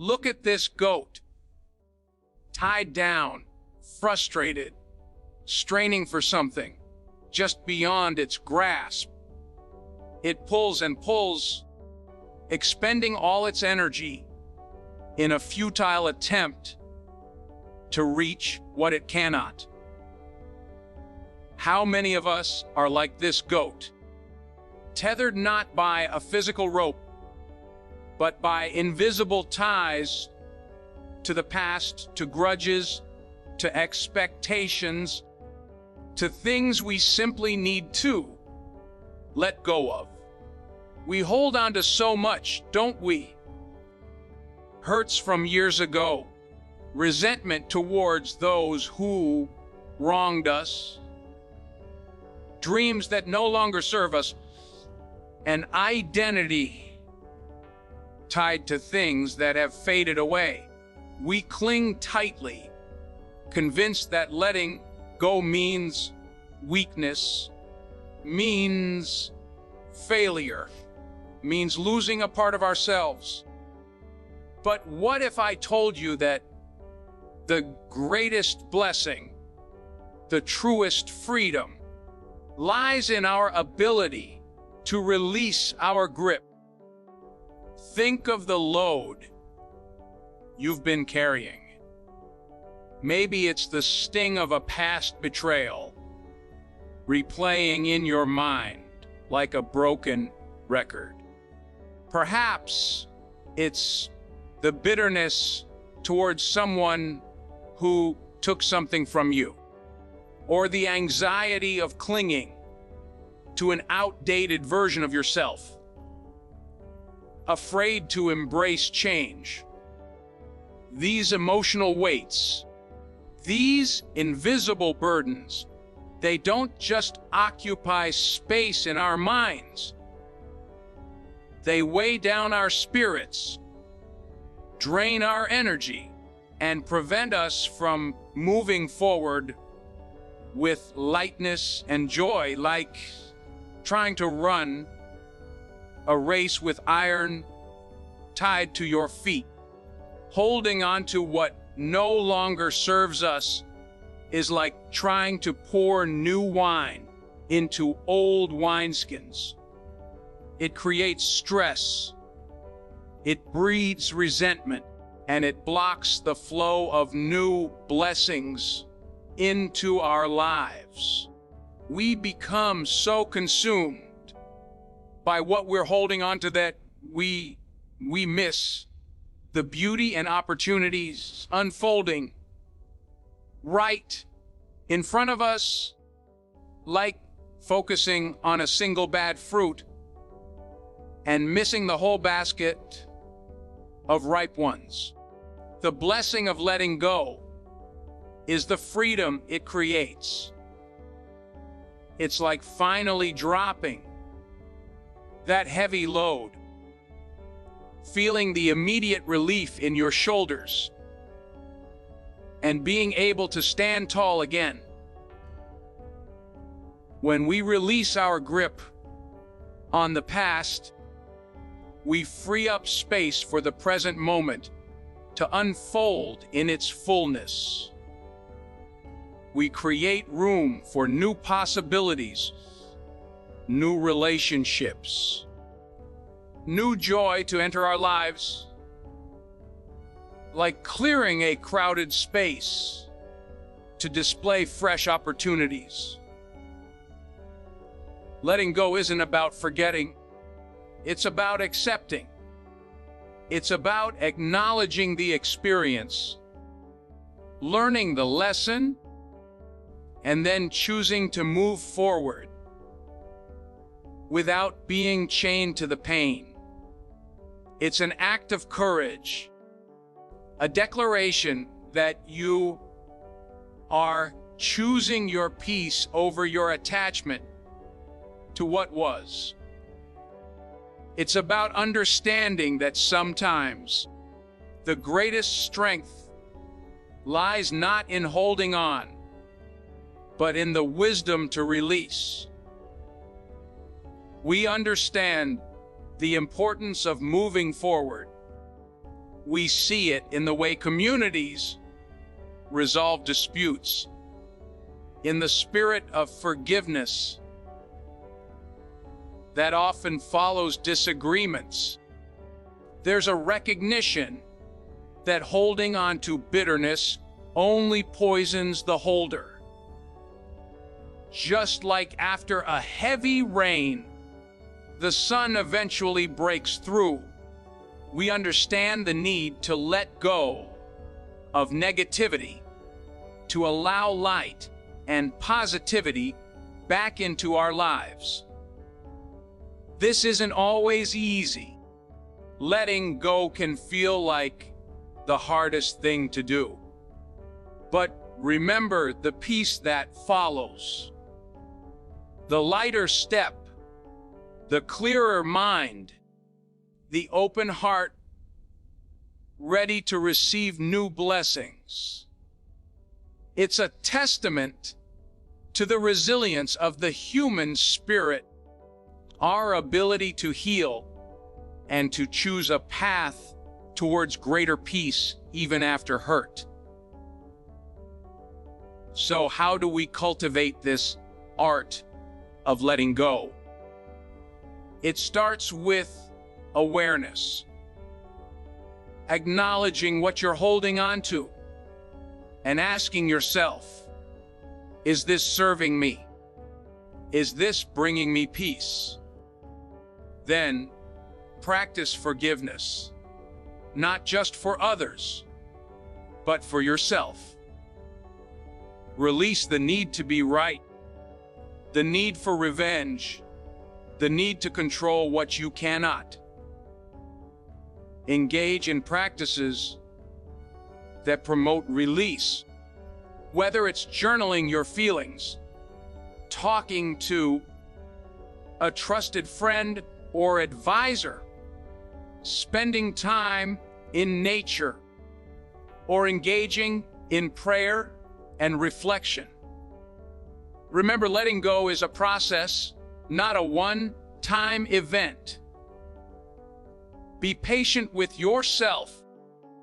Look at this goat, tied down, frustrated, straining for something just beyond its grasp. It pulls and pulls, expending all its energy in a futile attempt to reach what it cannot. How many of us are like this goat, tethered not by a physical rope, but by invisible ties to the past, to grudges, to expectations, to things we simply need to let go of. We hold on to so much, don't we? Hurts from years ago, resentment towards those who wronged us, dreams that no longer serve us, an identity tied to things that have faded away. We cling tightly, convinced that letting go means weakness, means failure, means losing a part of ourselves. But what if I told you that the greatest blessing, the truest freedom, lies in our ability to release our grip? Think of the load you've been carrying. Maybe it's the sting of a past betrayal, replaying in your mind like a broken record. Perhaps it's the bitterness towards someone who took something from you, or the anxiety of clinging to an outdated version of yourself, afraid to embrace change. These emotional weights, these invisible burdens, they don't just occupy space in our minds. They weigh down our spirits, drain our energy, and prevent us from moving forward with lightness and joy, like trying to run a race with iron tied to your feet. Holding on to what no longer serves us is like trying to pour new wine into old wineskins. It creates stress, it breeds resentment, and it blocks the flow of new blessings into our lives. We become so consumed by what we're holding on to that we miss the beauty and opportunities unfolding right in front of us, like focusing on a single bad fruit and missing the whole basket of ripe ones. The blessing of letting go is the freedom it creates. It's like finally dropping that heavy load, feeling the immediate relief in your shoulders, and being able to stand tall again. When we release our grip on the past, we free up space for the present moment to unfold in its fullness. We create room for new possibilities, new relationships, new joy to enter our lives, like clearing a crowded space to display fresh opportunities. Letting go isn't about forgetting, it's about accepting. It's about acknowledging the experience, learning the lesson, and then choosing to move forward without being chained to the pain. It's an act of courage, a declaration that you are choosing your peace over your attachment to what was. It's about understanding that sometimes the greatest strength lies not in holding on, but in the wisdom to release. We understand the importance of moving forward. We see it in the way communities resolve disputes, in the spirit of forgiveness that often follows disagreements. There's a recognition that holding on to bitterness only poisons the holder. Just like after a heavy rain, the sun eventually breaks through. We understand the need to let go of negativity, to allow light and positivity back into our lives. This isn't always easy. Letting go can feel like the hardest thing to do. But remember the peace that follows. The lighter step, the clearer mind, the open heart, ready to receive new blessings. It's a testament to the resilience of the human spirit, our ability to heal and to choose a path towards greater peace even after hurt. So how do we cultivate this art of letting go? It starts with awareness. Acknowledging what you're holding on to and asking yourself, is this serving me? Is this bringing me peace? Then practice forgiveness, not just for others, but for yourself. Release the need to be right, the need for revenge, the need to control what you cannot. Engage in practices that promote release, whether it's journaling your feelings, talking to a trusted friend or advisor, spending time in nature, or engaging in prayer and reflection. Remember, letting go is a process, not a one-time event. Be patient with yourself,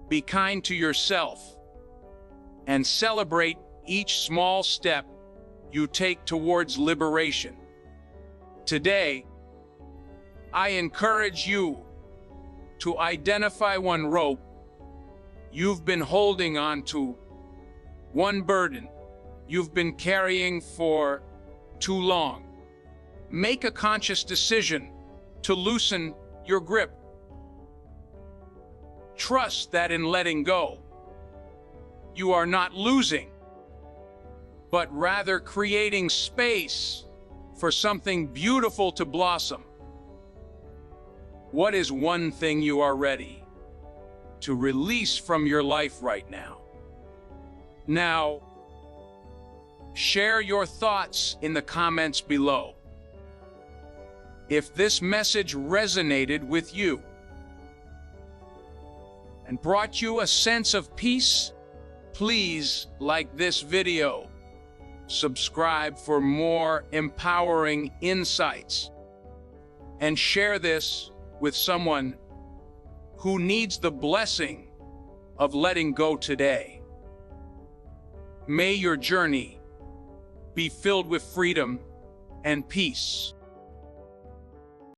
be kind to yourself, and celebrate each small step you take towards liberation. Today, I encourage you to identify one rope you've been holding on to, one burden you've been carrying for too long. Make a conscious decision to loosen your grip. Trust that in letting go, you are not losing, but rather creating space for something beautiful to blossom. What is one thing you are ready to release from your life right now? Now, share your thoughts in the comments below. If this message resonated with you and brought you a sense of peace, please like this video, subscribe for more empowering insights, and share this with someone who needs the blessing of letting go today. May your journey be filled with freedom and peace.